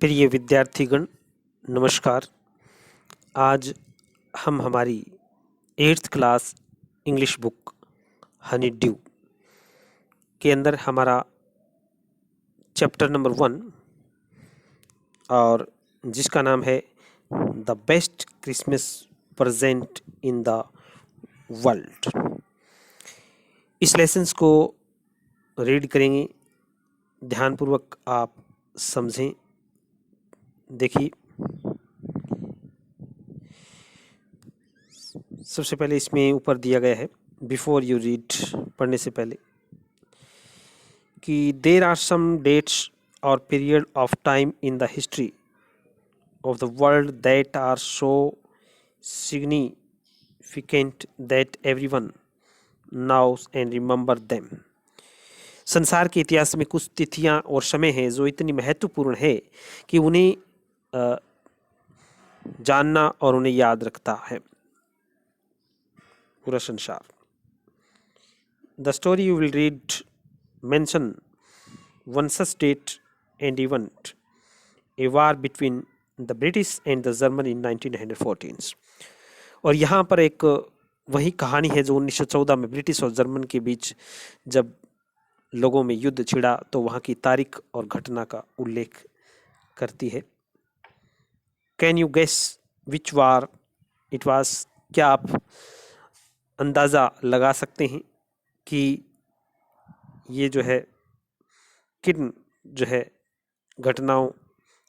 प्रिय विद्यार्थीगण नमस्कार। आज हम हमारी 8th class English book Honey due के अंदर हमारा चैप्टर नंबर 1 और जिसका नाम है the best Christmas present in the world. इस लेसन्स को रीड करेंगे, ध्यानपूर्वक आप समझें। देखिए, सबसे पहले इसमें ऊपर दिया गया है बिफोर यू रीड, पढ़ने से पहले, कि देर आर सम डेट्स और period of time in the history of the world that are so significant that everyone knows and remember them. संसार के इतिहास में कुछ तिथियां और समय हैं जो इतनी महत्वपूर्ण है कि उन्हें जानना और उन्हें याद रखता है पूरा संसार। The story you will read mention one such date and event, a war between the British and the German in 1914। और यहाँ पर एक वही कहानी है जो 1914 में ब्रिटिश और जर्मन के बीच जब लोगों में युद्ध छिड़ा, तो वहाँ की तारीख और घटना का उल्लेख करती है। Can you guess which war it was? क्या आप अंदाज़ा लगा सकते हैं कि ये जो है किन जो है घटनाओं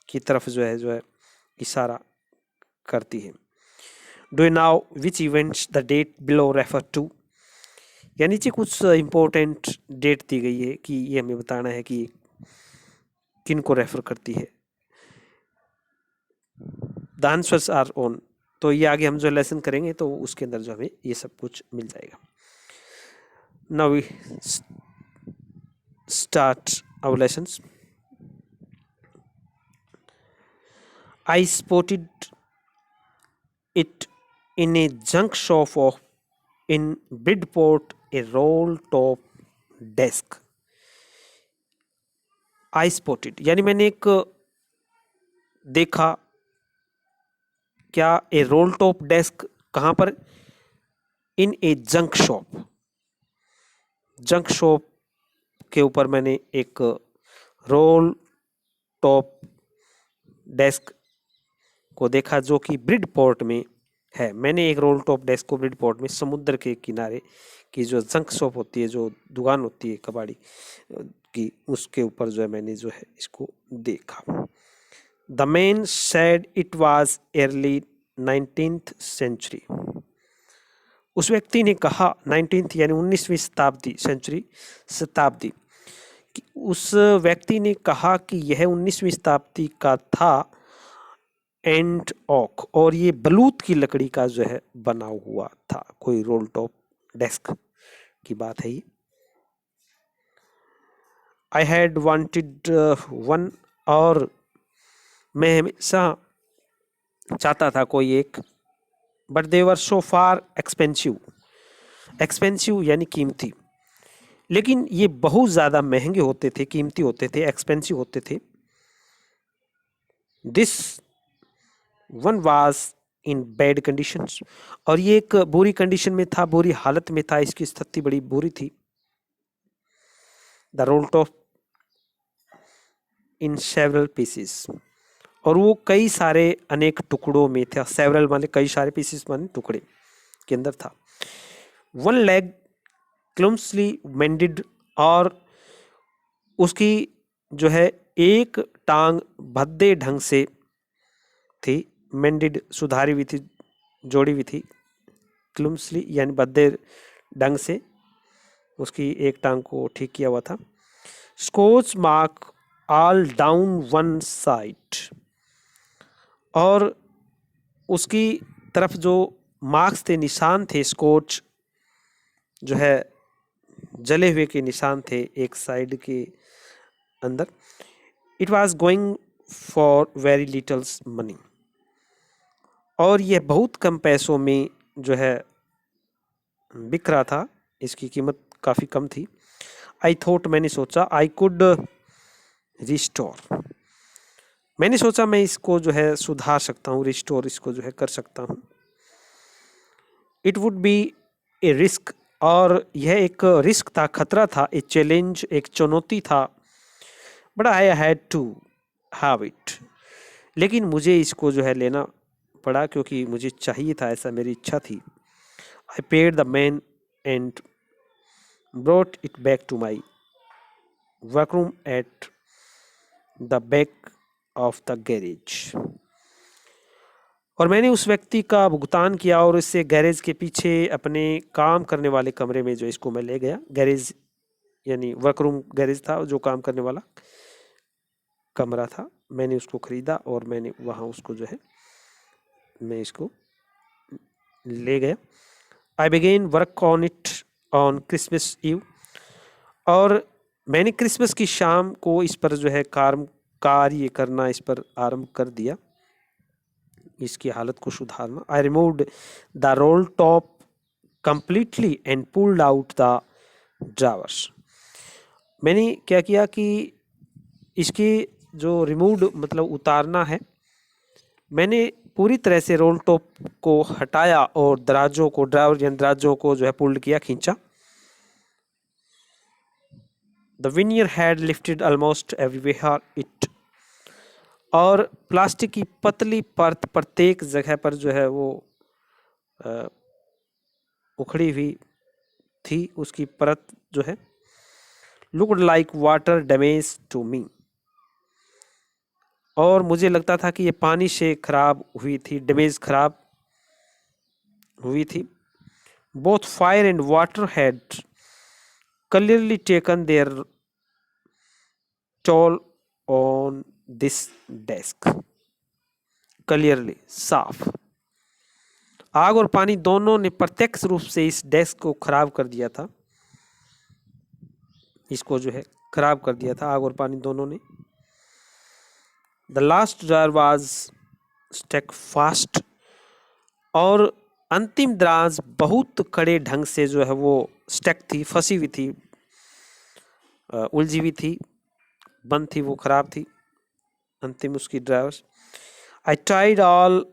की तरफ जो है इशारा करती है। Do you know which events the date below refer to? या नीचे कुछ इम्पोर्टेंट डेट दी गई है कि ये हमें बताना है कि किन को रेफर करती है। The answers are on. तो ये आगे हम जो लेसन करेंगे तो उसके अंदर जो हमें ये सब कुछ मिल जाएगा। Now we start our lessons. I spotted it in a junk shop in Bridport, a roll top desk. I spotted यानी मैंने एक देखा। क्या? ए रोल टॉप डेस्क कहाँ पर? इन ए जंक शॉप। जंक शॉप के ऊपर मैंने एक रोल टॉप डेस्क को देखा जो कि ब्रिडपोर्ट में है। मैंने एक रोल टॉप डेस्क को ब्रिडपोर्ट में, समुद्र के किनारे की जो जंक शॉप होती है, जो दुकान होती है कबाड़ी की, उसके ऊपर जो है मैंने जो है इसको देखा। The man said it was early 19th century. उस व्यक्ति ने कहा, 19th यानी 19वीं शताब्दी, सेंचुरी शताब्दी, उस व्यक्ति ने कहा कि यह 19वीं शताब्दी का था, एंड ओक, और ये बलूत की लकड़ी का जो है बना हुआ था। कोई रोल टॉप डेस्क की बात है ये। आई हैड वांटेड वन, और मैं हमेशा चाहता था कोई एक, but they were so far expensive. Expensive यानी कीमती, लेकिन ये बहुत ज़्यादा महंगे होते थे, कीमती होते थे, एक्सपेंसिव होते थे। This one was in bad conditions, और ये एक बुरी कंडीशन में था, बुरी हालत में था, इसकी स्थिति बड़ी बुरी थी। The roll top in several pieces, और वो कई सारे अनेक टुकड़ों में था। सेवरल माने कई सारे, पीसेस माने टुकड़े के अंदर था। वन लेग क्लम्सली मेंडेड, और उसकी जो है एक टांग भद्दे ढंग से थी। मेंडेड सुधारी हुई थी, जोड़ी हुई थी। क्लम्सली यानी भद्दे ढंग से उसकी एक टांग को ठीक किया हुआ था। Scorch mark all down one side, और उसकी तरफ जो मार्क्स थे, निशान थे, स्कोच जो है जले हुए के निशान थे एक साइड के अंदर। It was going for very littles money, और यह बहुत कम पैसों में जो है बिक रहा था, इसकी कीमत काफ़ी कम थी। आई थॉट, मैंने सोचा, आई कुड रिस्टोर, मैंने सोचा मैं इसको जो है सुधार सकता हूँ, रिस्टोर इसको जो है कर सकता हूँ। It would be A risk, और यह एक रिस्क था, खतरा था, ए चैलेंज, एक चुनौती था, but I had to have it. लेकिन मुझे इसको जो है लेना पड़ा क्योंकि मुझे चाहिए था, ऐसा मेरी इच्छा थी। I paid the man and brought it back to my workroom at the back of the garage. और मैंने उस व्यक्ति का भुगतान किया और इससे गैरेज के पीछे अपने काम करने वाले कमरे में जो इसको मैं ले गया। गैरेज यानी वर्करूम गैरेज था, जो काम करने वाला कमरा था। मैंने उसको खरीदा और मैंने वहाँ उसको जो है मैं इसको ले गया। I began work on it on Christmas Eve, और मैंने क्रिसमस की शाम को इस पर जो है कार्य करना इस पर आरंभ कर दिया, इसकी हालत को सुधारना। I removed the roll top completely and pulled out the drawers. मैंने क्या किया कि इसकी जो रिमूव्ड मतलब उतारना है, मैंने पूरी तरह से रोल टॉप को हटाया और दराजों को, ड्रावर यानी दराजों को जो है पुल्ड किया, खींचा। The veneer had lifted almost everywhere it, और प्लास्टिक की पतली परत प्रत्येक जगह पर जो है वो उखड़ी हुई थी, उसकी परत जो है looked like water damage to me, और मुझे लगता था कि ये पानी से खराब हुई थी, डैमेज खराब हुई थी। Both fire and water had clearly taken their toll on this desk. Clearly, साफ। आग और पानी दोनों ने प्रत्यक्ष रूप से इस डेस्क को खराब कर दिया था, इसको जो है खराब कर दिया था, आग और पानी दोनों ने। The last drawer was stuck fast, और अंतिम दराज बहुत कड़े ढंग से जो है वो स्टक थी, फंसी हुई थी, उलझी हुई थी, बंद थी, वो खराब थी अंतिम उसकी ड्राइवर्स। आई ट्राइड ऑल,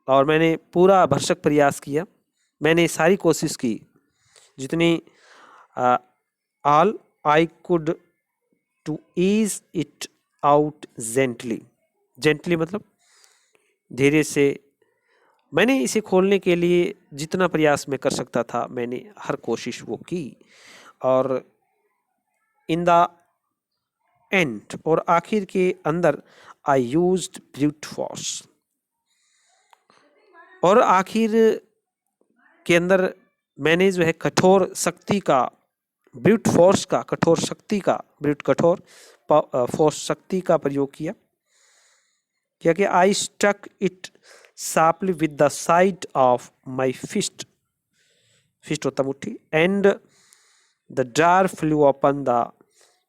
और मैंने पूरा भरसक प्रयास किया, मैंने सारी कोशिश की जितनी all I could to ease it out gently. Gently मतलब धीरे से। मैंने इसे खोलने के लिए जितना प्रयास मैं कर सकता था, मैंने हर कोशिश वो की, और इन द एंड, और आखिर के अंदर, आई यूज्ड ब्रूट फोर्स, और आखिर के अंदर मैंने जो है कठोर शक्ति का, ब्रूट फोर्स का, कठोर शक्ति का, कठोर फोर्स शक्ति का प्रयोग किया। क्या कि I stuck it sharply with the side of my fist, fist होता मुट्ठी, and the jar flew open the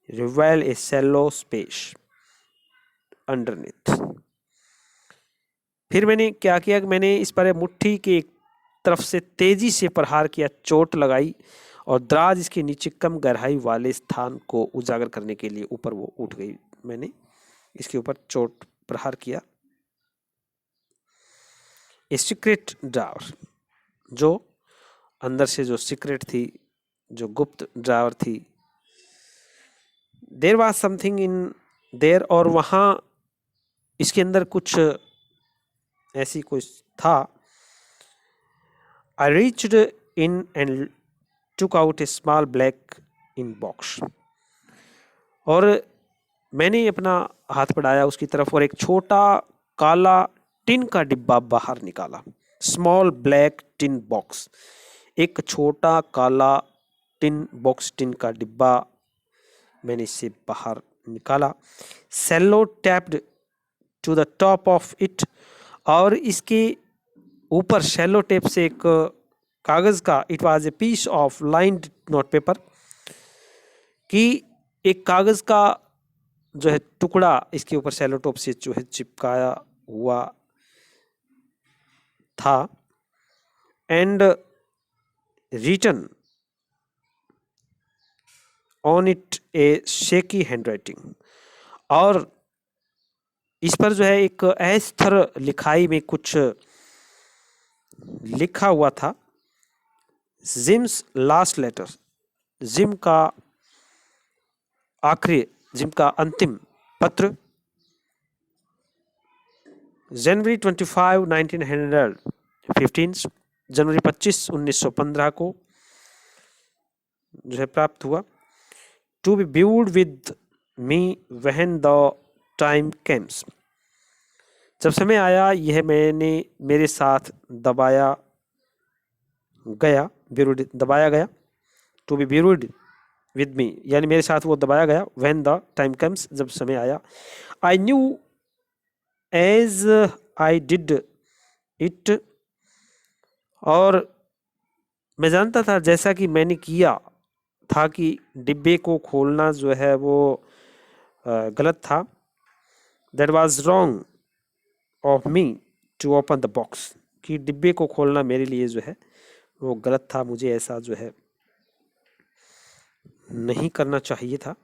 reveal a shallow space underneath। फिर मैंने क्या किया कि मैंने इस पर मुट्ठी के एक तरफ से तेजी से प्रहार किया, चोट लगाई, और दराज इसके नीचे कम गहराई वाले स्थान को उजागर करने के लिए ऊपर वो उठ गई। मैंने इसके ऊपर चोट प्रहार किया। ए सीक्रेट ड्रावर, जो अंदर से जो सीक्रेट थी, जो गुप्त ड्रावर थी। There was something in there, और वहाँ इसके अंदर कुछ ऐसी कुछ था। I reached in and took out a small black in box, और मैंने अपना हाथ बढ़ाया उसकी तरफ और एक छोटा काला टिन का डिब्बा बाहर निकाला। स्मॉल ब्लैक टिन बॉक्स, एक छोटा काला टिन बॉक्स, टिन का डिब्बा मैंने इससे बाहर निकाला। Sellotaped to the top of it, और इसके ऊपर शेलो टेप से एक कागज का, it was a piece of lined note paper, कि एक कागज का जो है टुकड़ा इसके ऊपर सेलो टोप से जो है चिपकाया हुआ था। And written on it a shaky handwriting, और इस पर जो है एक अस्तर लिखाई में कुछ लिखा हुआ था, जिम्स लास्ट लेटर, जिम का आखिरी, जिम का अंतिम पत्र, जनवरी 25, 1915, जनवरी 25, 1915 को जो है प्राप्त हुआ। To be viewed with me when the time comes, जब समय आया यह मैंने मेरे साथ दबाया गया, दबाया गया। To be viewed with me यानी मेरे साथ वो दबाया गया। व्हेन द टाइम कम्स, जब समय आया। I knew as I did it, और मैं जानता था जैसा कि मैंने किया था कि डिब्बे को खोलना जो है वो गलत था। That was wrong of me to open the box, कि डिब्बे को खोलना मेरे लिए जो है वो गलत था, मुझे ऐसा जो है नहीं करना चाहिए था।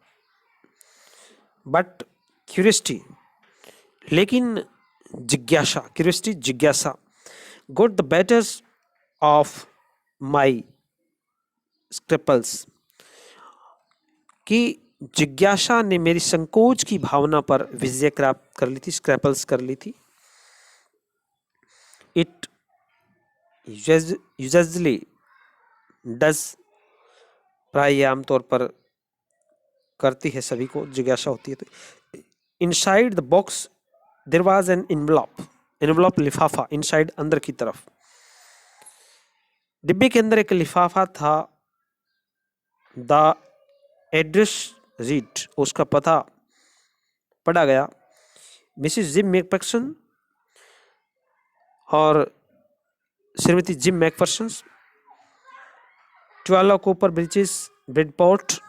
बट क्यूरियोसिटी, लेकिन जिज्ञासा, क्यूरियोसिटी जिज्ञासा, got the better of my scruples, कि जिज्ञासा ने मेरी संकोच की भावना पर विजय प्राप्त कर ली थी, स्क्रैपल्स कर ली थी। इट यूजुअली डज, प्राय आमतौर पर करती है, सभी को जिज्ञासा होती है। तो inside the box there was an envelope, envelope लिफाफा, इनसाइड अंदर की तरफ, डिब्बे के अंदर एक लिफाफा था। द एड्रेस रीड, उसका पता पढ़ा गया। मिसिस जिम मैकफर्सन, और श्रीमती Jim McPherson, 12 Copper Bridges, Bridport,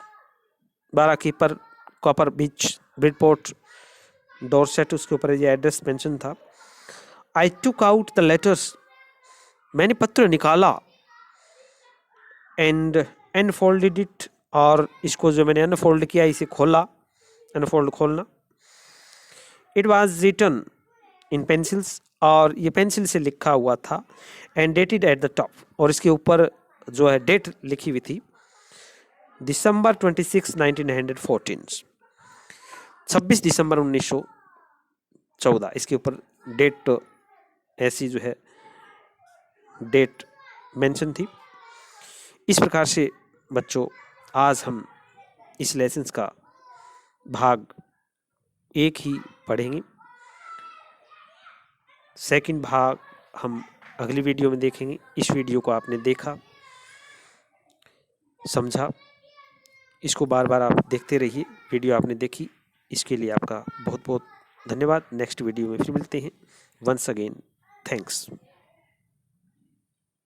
12 Keeper Copper Beech, Bridport, Dorset, उसके ऊपर ये एड्रेस मेंशन था। I took out the letters, मैंने पत्र निकाला। एंड अनफोल्डेड इट, और इसको जो मैंने अनफोल्ड किया, इसे खोला, अनफोल्ड खोलना। It was written in pencils, और ये पेंसिल से लिखा हुआ था। And dated at the top, और इसके ऊपर जो है डेट लिखी हुई थी, दिसंबर 26, 1914, 26 दिसंबर 1914, इसके ऊपर डेट, ऐसी जो है डेट मेंशन थी। इस प्रकार से बच्चों आज हम इस लेसन का भाग 1 ही पढ़ेंगे। सेकंड भाग हम अगली वीडियो में देखेंगे। इस वीडियो को आपने देखा, समझा, इसको बार बार आप देखते रहिए। वीडियो आपने देखी, इसके लिए आपका बहुत बहुत धन्यवाद। नेक्स्ट वीडियो में फिर मिलते हैं। Once again thanks.